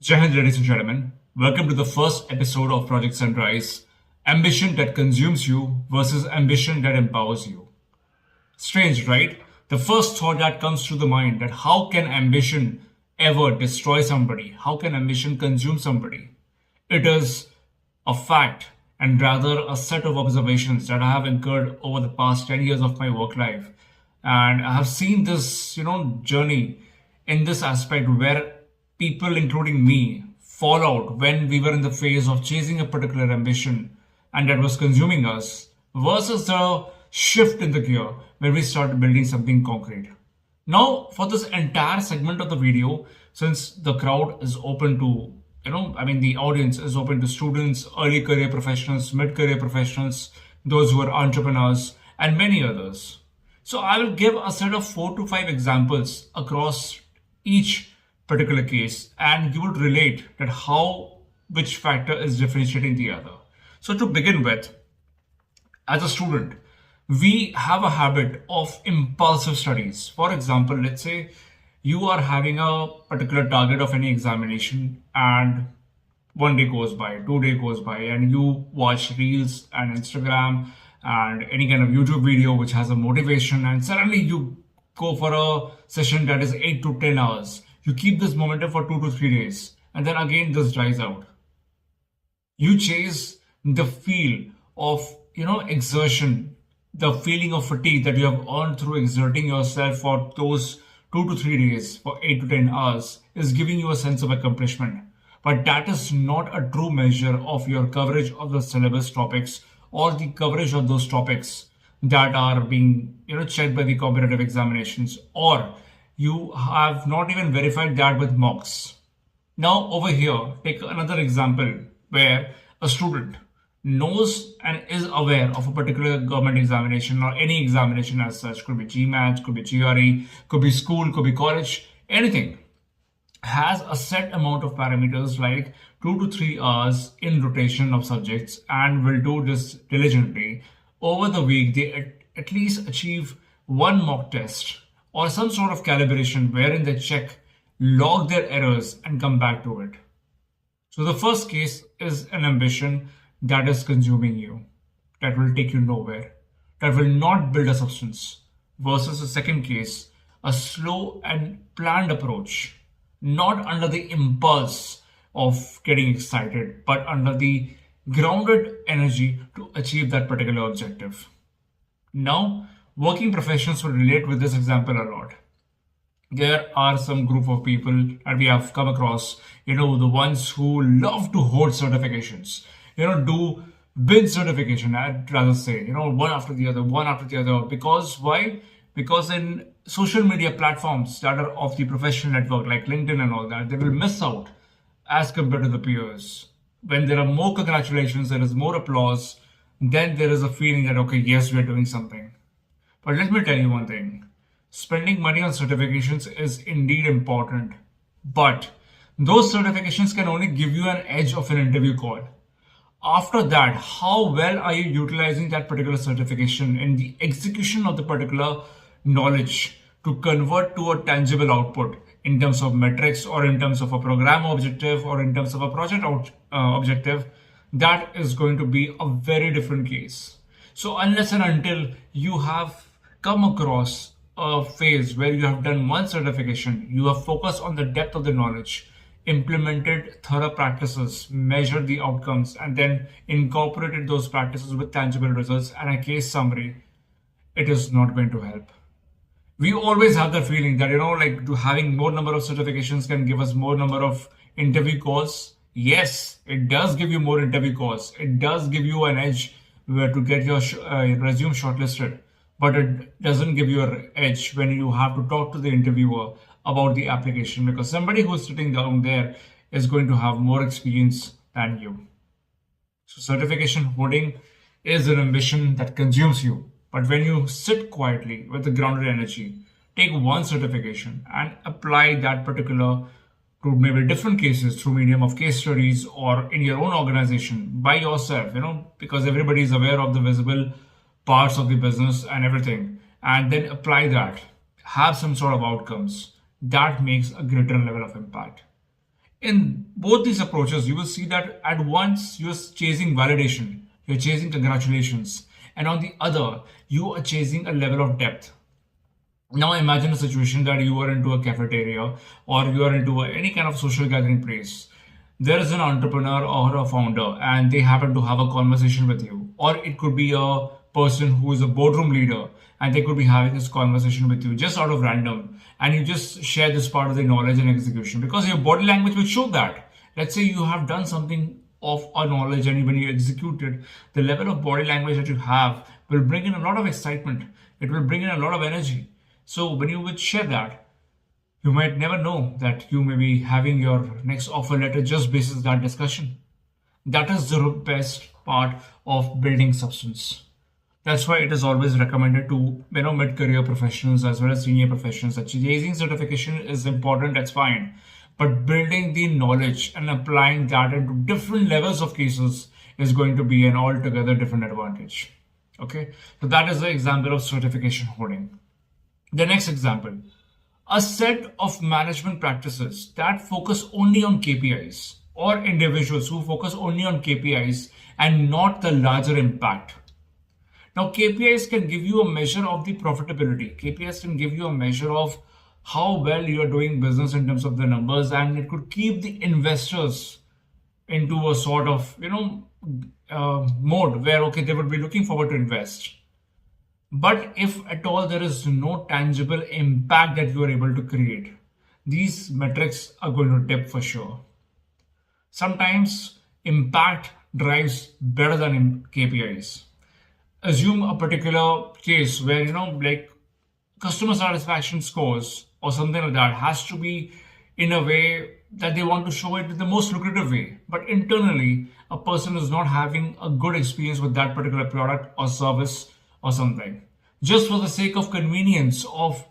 Jai Hind, ladies and gentlemen. Welcome to the first episode of Project Sunrise. Ambition that consumes you versus ambition that empowers you. Strange, right? The first thought that comes to the mind that how can ambition ever destroy somebody? How can ambition consume somebody? It is a fact and rather a set of observations that I have incurred over the past 10 years of my work life. And I have seen this, journey in this aspect where people, including me, fall out when we were in the phase of chasing a particular ambition and that was consuming us versus the shift in the gear when we start building something concrete. Now, for this entire segment of the video, since the crowd is open to, the audience is open to students, early career professionals, mid career professionals, those who are entrepreneurs, and many others. So, I will give a set of 4 to 5 examples across each particular case, and you would relate that how which factor is differentiating the other. So, to begin with, as a student, we have a habit of impulsive studies. For example, let's say you are having a particular target of any examination, and one day goes by, 2 day goes by, and you watch reels and Instagram and any kind of YouTube video which has a motivation, and suddenly you go for a session that is 8 to 10 hours. You keep this momentum for 2 to 3 days, and then again this dries out. You chase the feel of exertion, the feeling of fatigue that you have earned through exerting yourself for those 2 to 3 days for 8 to 10 hours is giving you a sense of accomplishment. But that is not a true measure of your coverage of the syllabus topics or the coverage of those topics that are being checked by the competitive examinations, or you have not even verified that with mocks. Now, over here, take another example where a student knows and is aware of a particular government examination or any examination as such, could be GMAT, could be GRE, could be school, could be college, anything, has a set amount of parameters like 2 to 3 hours in rotation of subjects and will do this diligently. Over the week, they at least achieve one mock test or some sort of calibration wherein they check, log their errors, and come back to it. So the first case is an ambition that is consuming you, that will take you nowhere, that will not build a substance, versus the second case, a slow and planned approach, not under the impulse of getting excited, but under the grounded energy to achieve that particular objective. Now, working professionals will relate with this example a lot. There are some group of people that we have come across, the ones who love to hold certifications, do bin certification, I'd rather say, one after the other, one after the other. Because why? Because in social media platforms that are of the professional network like LinkedIn and all that, they will miss out as compared to the peers. When there are more congratulations, there is more applause, then there is a feeling that, okay, yes, we are doing something. But let me tell you one thing. Spending money on certifications is indeed important, but those certifications can only give you an edge of an interview call. After that, how well are you utilizing that particular certification in the execution of the particular knowledge to convert to a tangible output in terms of metrics or in terms of a program objective or in terms of a project objective? That is going to be a very different case. So unless and until you have come across a phase where you have done one certification, you have focused on the depth of the knowledge, implemented thorough practices, measured the outcomes, and then incorporated those practices with tangible results and a case summary, it is not going to help. We always have the feeling that, having more number of certifications can give us more number of interview calls. Yes, it does give you more interview calls. It does give you an edge where to get your resume shortlisted. But it doesn't give you an edge when you have to talk to the interviewer about the application, because somebody who's sitting down there is going to have more experience than you. So certification holding is an ambition that consumes you. But when you sit quietly with the grounded energy, take one certification and apply that particular to maybe different cases through medium of case studies or in your own organization by yourself, because everybody is aware of the visible parts of the business and everything, and then apply that, have some sort of outcomes, that makes a greater level of impact. In both these approaches, you will see that at once you're chasing validation, you're chasing congratulations, and on the other, you are chasing a level of depth. Now imagine a situation that you are into a cafeteria or you are into any kind of social gathering place. There is an entrepreneur or a founder and they happen to have a conversation with you. Or it could be a person who is a boardroom leader and they could be having this conversation with you just out of random. And you just share this part of the knowledge and execution because your body language will show that. Let's say you have done something of a knowledge and when you execute it, the level of body language that you have will bring in a lot of excitement. It will bring in a lot of energy. So when you would share that, you might never know that you may be having your next offer letter just basis that discussion. That is the best part of building substance. That's why it is always recommended to mid-career professionals as well as senior professionals that chasing certification is important, that's fine. But building the knowledge and applying that into different levels of cases is going to be an altogether different advantage. Okay, so that is the example of certification holding. The next example, a set of management practices that focus only on KPIs or individuals who focus only on KPIs and not the larger impact. Now, KPIs can give you a measure of the profitability. KPIs can give you a measure of how well you are doing business in terms of the numbers, and it could keep the investors into a sort of, mode where, okay, they would be looking forward to invest. But if at all there is no tangible impact that you are able to create, these metrics are going to dip for sure. Sometimes impact drives better than KPIs. Assume a particular case where, like customer satisfaction scores or something like that has to be in a way that they want to show it in the most lucrative way. But internally, a person is not having a good experience with that particular product or service or something. Just for the sake of convenience of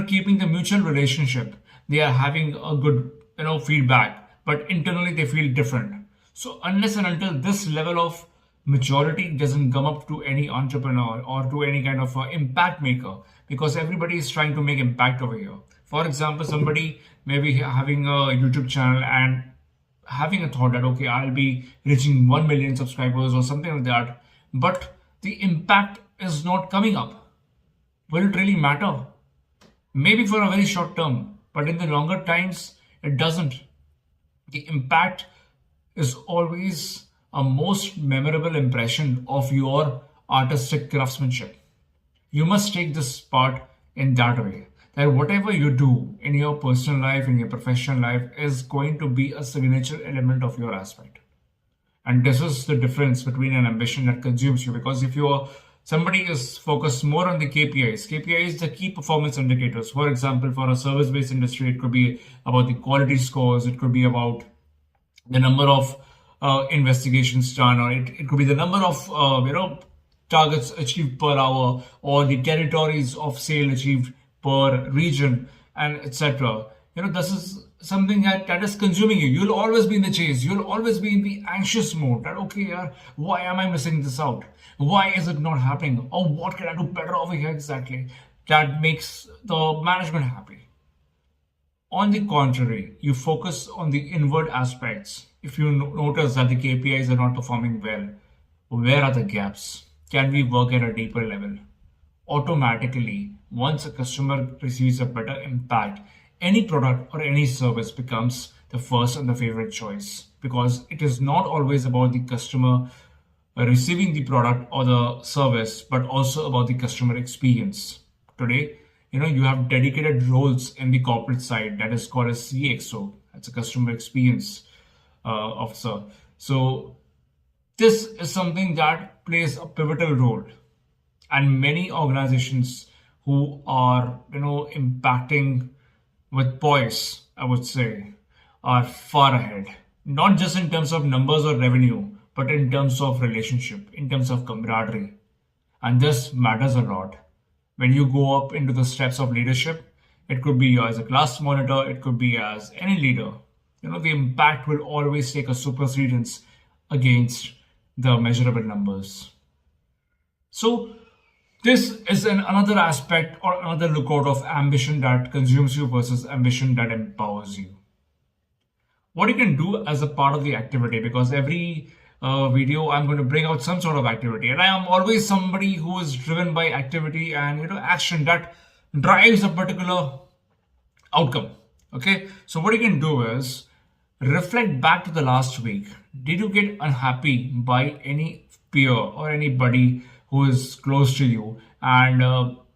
keeping the mutual relationship, they are having a good feedback, but internally they feel different. So unless and until this level of maturity doesn't come up to any entrepreneur or to any kind of impact maker, because everybody is trying to make impact over here. For example, somebody may be having a YouTube channel and having a thought that, okay, I'll be reaching 1 million subscribers or something like that, but the impact is not coming up. Will it really matter? Maybe for a very short term, but in the longer times, it doesn't. The impact is always a most memorable impression of your artistic craftsmanship. You must take this part in that way, that whatever you do in your personal life, in your professional life, is going to be a signature element of your aspect. And this is the difference between an ambition that consumes you. Because if somebody is focused more on the KPIs, KPIs, the key performance indicators. For example, for a service-based industry, it could be about the quality scores. It could be about the number of investigations done, or it could be the number of targets achieved per hour, or the territories of sale achieved per region, and etc. This is something that is consuming you. You'll always be in the chase. You'll always be in the anxious mode that, okay, why am I missing this out? Why is it not happening? Or what can I do better over here exactly? That makes the management happy. On the contrary, you focus on the inward aspects. If you notice that the KPIs are not performing well, where are the gaps? Can we work at a deeper level? Automatically, once a customer receives a better impact, any product or any service becomes the first and the favorite choice, because it is not always about the customer receiving the product or the service, but also about the customer experience. Today, you have dedicated roles in the corporate side that is called as CXO. That's a customer experience officer. So this is something that plays a pivotal role, and many organizations who are impacting with poise, I would say, are far ahead, not just in terms of numbers or revenue, but in terms of relationship, in terms of camaraderie. And this matters a lot. When you go up into the steps of leadership, it could be as a class monitor, it could be as any leader. The impact will always take a supersedence against the measurable numbers. So this is another aspect or another lookout of ambition that consumes you versus ambition that empowers you. what you can do as a part of the activity, because every video I'm going to bring out some sort of activity, and I am always somebody who is driven by activity and action that drives a particular outcome. Okay, so what you can do is reflect back to the last week. Did you get unhappy by any peer or anybody who is close to you, and out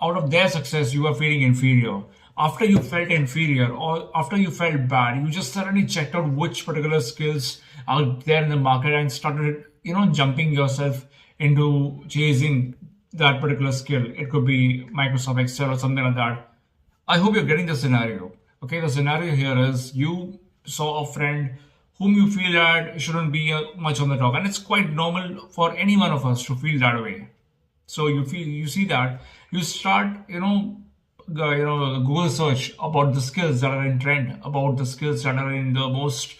of their success you are feeling inferior? After you felt inferior or after you felt bad, you just suddenly checked out which particular skills out there in the market and started jumping yourself into chasing that particular skill. It could be Microsoft Excel or something like that. I hope you're getting the scenario. Okay, the scenario here is you saw a friend whom you feel that shouldn't be much on the top, and it's quite normal for any one of us to feel that way. So you see that, you start Google search about the skills that are in trend, about the skills that are in the most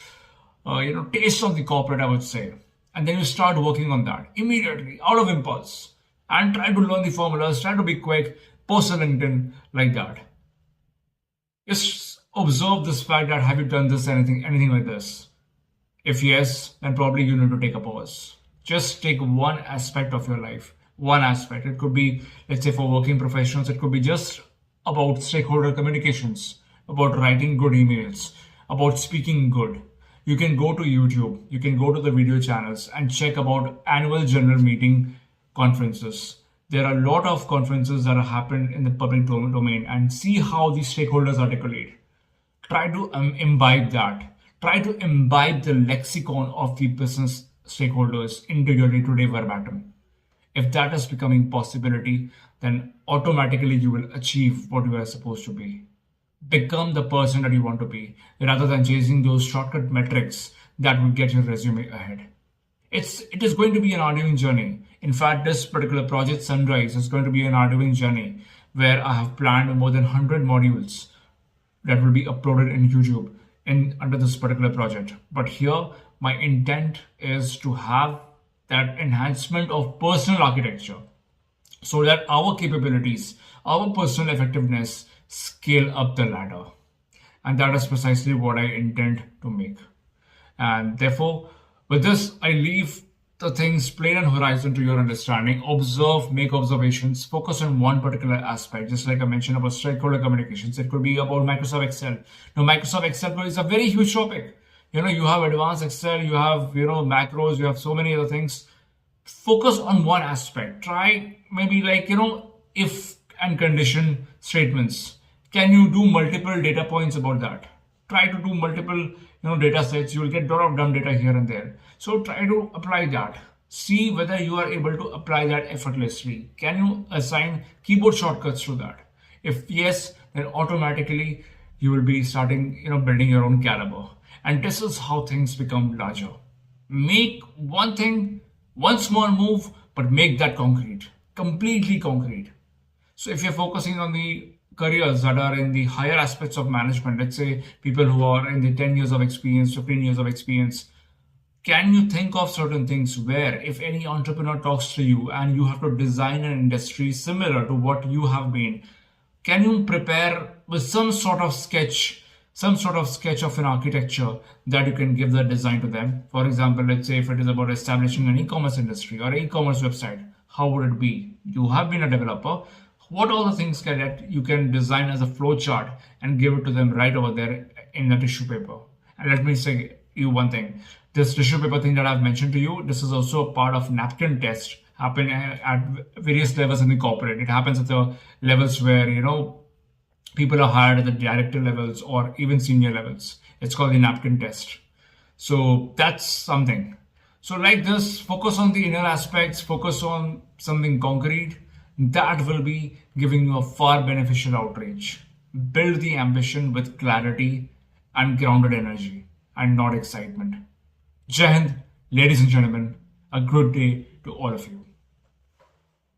taste of the corporate, I would say, and then you start working on that immediately out of impulse and try to learn the formulas, try to be quick, post on LinkedIn like that. Just observe this fact that have you done this anything like this? If yes, then probably you need to take a pause. Just take one aspect of your life, one aspect. It could be, let's say for working professionals, it could be just about stakeholder communications, about writing good emails, about speaking good. You can go to YouTube, you can go to the video channels and check about annual general meeting conferences. There are a lot of conferences that have happened in the public domain, and see how the stakeholders articulate. Try to imbibe that. Try to imbibe the lexicon of the business stakeholders into your day-to-day verbatim. If that is becoming possibility, then automatically you will achieve what you are supposed to be. Become the person that you want to be, rather than chasing those shortcut metrics that will get your resume ahead. It is going to be an arguing journey. In fact, this particular project Sunrise is going to be an arguing journey where I have planned more than 100 modules that will be uploaded in YouTube under this particular project. But here, my intent is to have that enhancement of personal architecture so that our capabilities, our personal effectiveness scale up the ladder. And that is precisely what I intend to make. And therefore, with this, I leave the things plain and horizon to your understanding. Observe, make observations, focus on one particular aspect. Just like I mentioned about stakeholder communications, it could be about Microsoft Excel. Now, Microsoft Excel is a very huge topic. You have advanced Excel, you have, macros, you have so many other things. Focus on one aspect. Try maybe if and condition statements. Can you do multiple data points about that? Try to do multiple data sets. You will get a lot of dumb data here and there. So try to apply that. See whether you are able to apply that effortlessly. Can you assign keyboard shortcuts to that? If yes, then automatically you will be starting building your own caliber. And this is how things become larger. Make one thing, one small move, but make that concrete, completely concrete. So if you're focusing on the careers that are in the higher aspects of management, let's say people who are in the 10 years of experience, 15 years of experience, can you think of certain things where if any entrepreneur talks to you and you have to design an industry similar to what you have been, can you prepare with some sort of sketch of an architecture that you can give the design to them? For example, let's say if it is about establishing an e-commerce industry or an e-commerce website, how would it be? You have been a developer. What all the things that you can design as a flow chart and give it to them right over there in the tissue paper? And let me say you one thing. This tissue paper thing that I've mentioned to you, this is also a part of napkin test happen at various levels in the corporate. It happens at the levels where, people are hired at the director levels or even senior levels. It's called the napkin test. So that's something. So like this, focus on the inner aspects, focus on something concrete. That will be giving you a far beneficial outreach. Build the ambition with clarity and grounded energy and not excitement. Jai Hind, ladies and gentlemen, a good day to all of you.